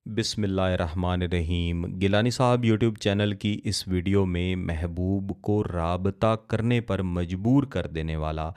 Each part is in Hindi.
बिस्मिल्लाहिर्रहमानिर्रहीम। गिलानी साहब यूट्यूब चैनल की इस वीडियो में महबूब को राबता करने पर मजबूर कर देने वाला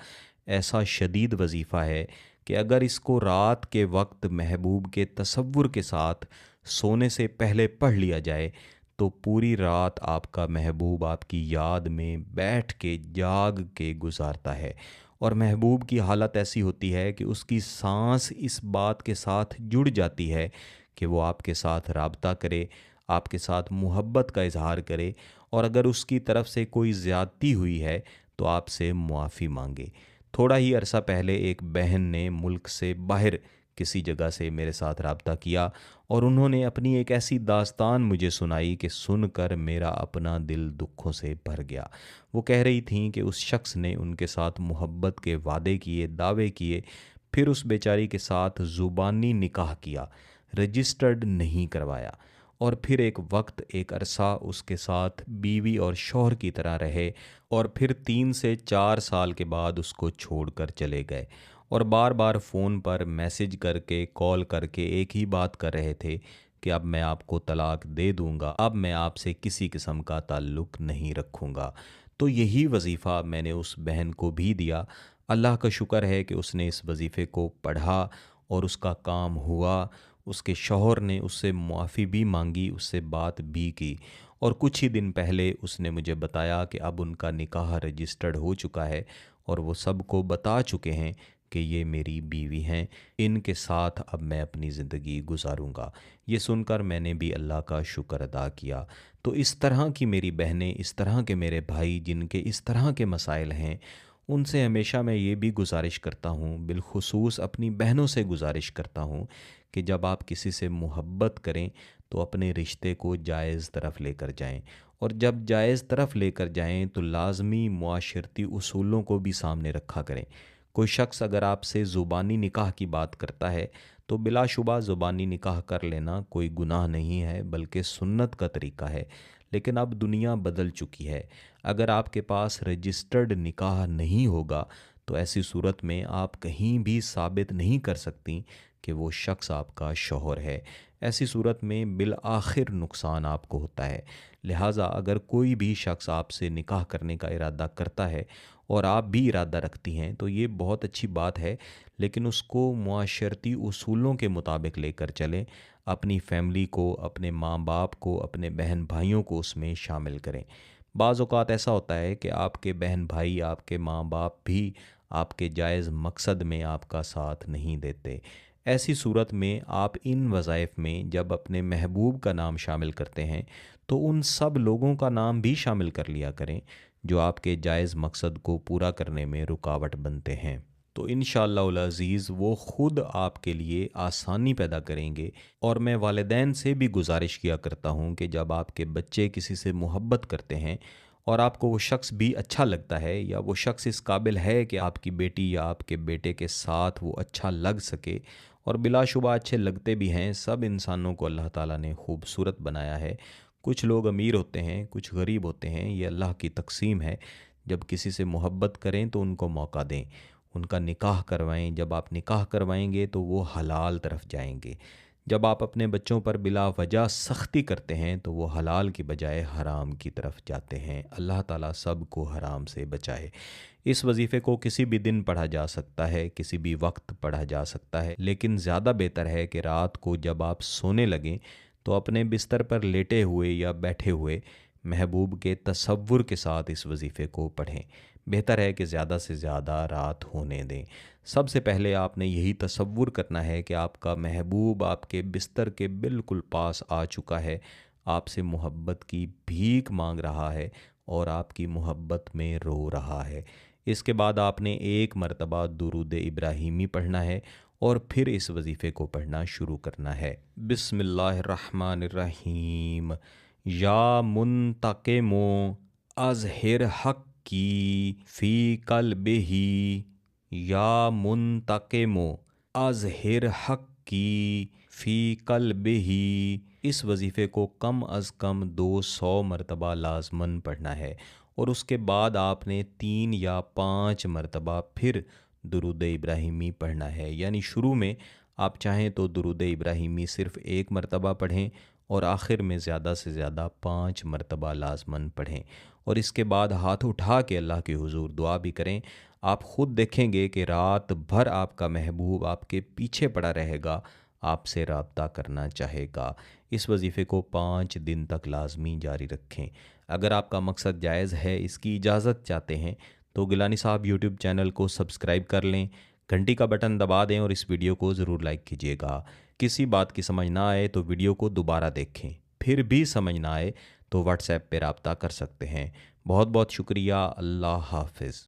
ऐसा शदीद वजीफ़ा है कि अगर इसको रात के वक्त महबूब के तसव्वुर के साथ सोने से पहले पढ़ लिया जाए तो पूरी रात आपका महबूब आपकी याद में बैठ के जाग के गुजारता है। और महबूब की हालत ऐसी होती है कि उसकी सांस इस बात के साथ जुड़ जाती है कि वो आपके साथ राबता करे, आपके साथ मुहब्बत का इजहार करे, और अगर उसकी तरफ से कोई ज़्यादती हुई है तो आपसे मुआफ़ी मांगे। थोड़ा ही अरसा पहले एक बहन ने मुल्क से बाहर किसी जगह से मेरे साथ राबता किया और उन्होंने अपनी एक ऐसी दास्तान मुझे सुनाई कि सुनकर मेरा अपना दिल दुखों से भर गया। वो कह रही थीं कि उस शख्स ने उनके साथ मोहब्बत के वादे किए, दावे किए, फिर उस बेचारी के साथ ज़ुबानी निकाह किया, रजिस्टर्ड नहीं करवाया, और फिर एक वक्त एक अरसा उसके साथ बीवी और शौहर की तरह रहे, और फिर 3 से 4 साल के बाद उसको छोड़कर चले गए। और बार बार फ़ोन पर मैसेज करके, कॉल करके एक ही बात कर रहे थे कि अब मैं आपको तलाक दे दूंगा, अब मैं आपसे किसी किस्म का ताल्लुक़ नहीं रखूंगा। तो यही वजीफ़ा मैंने उस बहन को भी दिया। अल्लाह का शुक्र है कि उसने इस वजीफ़े को पढ़ा और उसका काम हुआ। उसके शौहर ने उससे मुआफ़ी भी मांगी, उससे बात भी की, और कुछ ही दिन पहले उसने मुझे बताया कि अब उनका निकाह रजिस्टर्ड हो चुका है और वो सबको बता चुके हैं कि ये मेरी बीवी हैं, इनके साथ अब मैं अपनी ज़िंदगी गुजारूंगा। ये सुनकर मैंने भी अल्लाह का शुक्र अदा किया। तो इस तरह की मेरी बहनें, इस तरह के मेरे भाई जिनके इस तरह के मसाइल हैं, उनसे हमेशा मैं ये भी गुजारिश करता हूँ, बिलखुसूस अपनी बहनों से गुजारिश करता हूँ कि जब आप किसी से मोहब्बत करें तो अपने रिश्ते को जायज़ तरफ़ लेकर जाएं, और जब जायज़ तरफ़ लेकर जाएं तो लाज़मी मुआशरती उसूलों को भी सामने रखा करें। कोई शख्स अगर आपसे ज़ुबानी निकाह की बात करता है तो बिलाशुबा ज़ुबानी निकाह कर लेना कोई गुनाह नहीं है, बल्कि सुन्नत का तरीका है। लेकिन अब दुनिया बदल चुकी है। अगर आपके पास रजिस्टर्ड निकाह नहीं होगा तो ऐसी सूरत में आप कहीं भी साबित नहीं कर सकती कि वो शख्स आपका शौहर है। ऐसी सूरत में बिल आखिर नुकसान आपको होता है। लिहाजा अगर कोई भी शख्स आपसे निकाह करने का इरादा करता है और आप भी इरादा रखती हैं तो ये बहुत अच्छी बात है, लेकिन उसको मुआशरती उसूलों के मुताबिक लेकर चलें। अपनी फ़ैमिली को, अपने माँ बाप को, अपने बहन भाइयों को उसमें शामिल करें। बाज़ औक़ात ऐसा होता है कि आपके बहन भाई, आपके माँ बाप भी आपके जायज़ मकसद में आपका साथ नहीं देते। ऐसी सूरत में आप इन वज़ाइफ में जब अपने महबूब का नाम शामिल करते हैं तो उन सब लोगों का नाम भी शामिल कर लिया करें जो आपके जायज़ मकसद को पूरा करने में रुकावट बनते हैं। तो इंशाअल्लाहुल अज़ीज़ वो ख़ुद आपके लिए आसानी पैदा करेंगे। और मैं वालिदैन से भी गुजारिश किया करता हूँ कि जब आपके बच्चे किसी से मोहब्बत करते हैं और आपको वो शख्स भी अच्छा लगता है, या वो शख्स इस काबिल है कि आपकी बेटी या आपके बेटे के साथ वो अच्छा लग सके, और बिलाशुबा अच्छे लगते भी हैं। सब इंसानों को अल्लाह ताला ने खूबसूरत बनाया है। कुछ लोग अमीर होते हैं, कुछ गरीब होते हैं, ये अल्लाह की तकसीम है। जब किसी से मोहब्बत करें तो उनको मौका दें, उनका निकाह करवाएं। जब आप निकाह करवाएंगे तो वो हलाल तरफ जाएंगे। जब आप अपने बच्चों पर बिला वजह सख्ती करते हैं तो वो हलाल की बजाय हराम की तरफ जाते हैं। अल्लाह ताला सब को हराम से बचाए। इस वजीफ़े को किसी भी दिन पढ़ा जा सकता है, किसी भी वक्त पढ़ा जा सकता है, लेकिन ज़्यादा बेहतर है कि रात को जब आप सोने लगें तो अपने बिस्तर पर लेटे हुए या बैठे हुए महबूब के तसव्वुर के साथ इस वजीफ़े को पढ़ें। बेहतर है कि ज़्यादा से ज़्यादा रात होने दें। सबसे पहले आपने यही तसव्वुर करना है कि आपका महबूब आपके बिस्तर के बिल्कुल पास आ चुका है, आपसे मोहब्बत की भीख मांग रहा है और आपकी मोहब्बत में रो रहा है। इसके बाद आपने एक मरतबा दुरूद इब्राहीमी पढ़ना है और फिर इस वजीफ़े को पढ़ना शुरू करना है। बिस्मिल्लाहिर्रहमानिर्रहीम। या मुंतक़िमो अज़हिर हक़ की फ़ी क़ल्बिही। या मुंतक़िमो अज़हिर हक़ की फ़ी क़ल्बिही। इस वजीफ़े को कम अज़ कम 200 मरतबा लाज़मन पढ़ना है, और उसके बाद आपने 3 या 5 मरतबा फिर दुरूद इब्राहीमी पढ़ना है। यानी शुरू में आप चाहें तो दुरूद इब्राहिमी सिर्फ़ एक मरतबा पढ़ें और आखिर में ज़्यादा से ज़्यादा 5 मरतबा लाज़मन पढ़ें और इसके बाद हाथ उठा के अल्लाह के हुज़ूर दुआ भी करें। आप ख़ुद देखेंगे कि रात भर आपका महबूब आपके पीछे पड़ा रहेगा, आपसे रब्ता करना चाहेगा। इस वजीफ़े को 5 दिन तक लाज़मी जारी रखें। अगर आपका मकसद जायज़ है, इसकी इजाज़त चाहते हैं, तो गिलानी साहब यूट्यूब चैनल को सब्सक्राइब कर लें, घंटी का बटन दबा दें और इस वीडियो को ज़रूर लाइक कीजिएगा। किसी बात की समझ ना आए तो वीडियो को दोबारा देखें, फिर भी समझ ना आए तो व्हाट्सएप पे रब्ता कर सकते हैं। बहुत बहुत शुक्रिया। अल्लाह हाफ़िज़।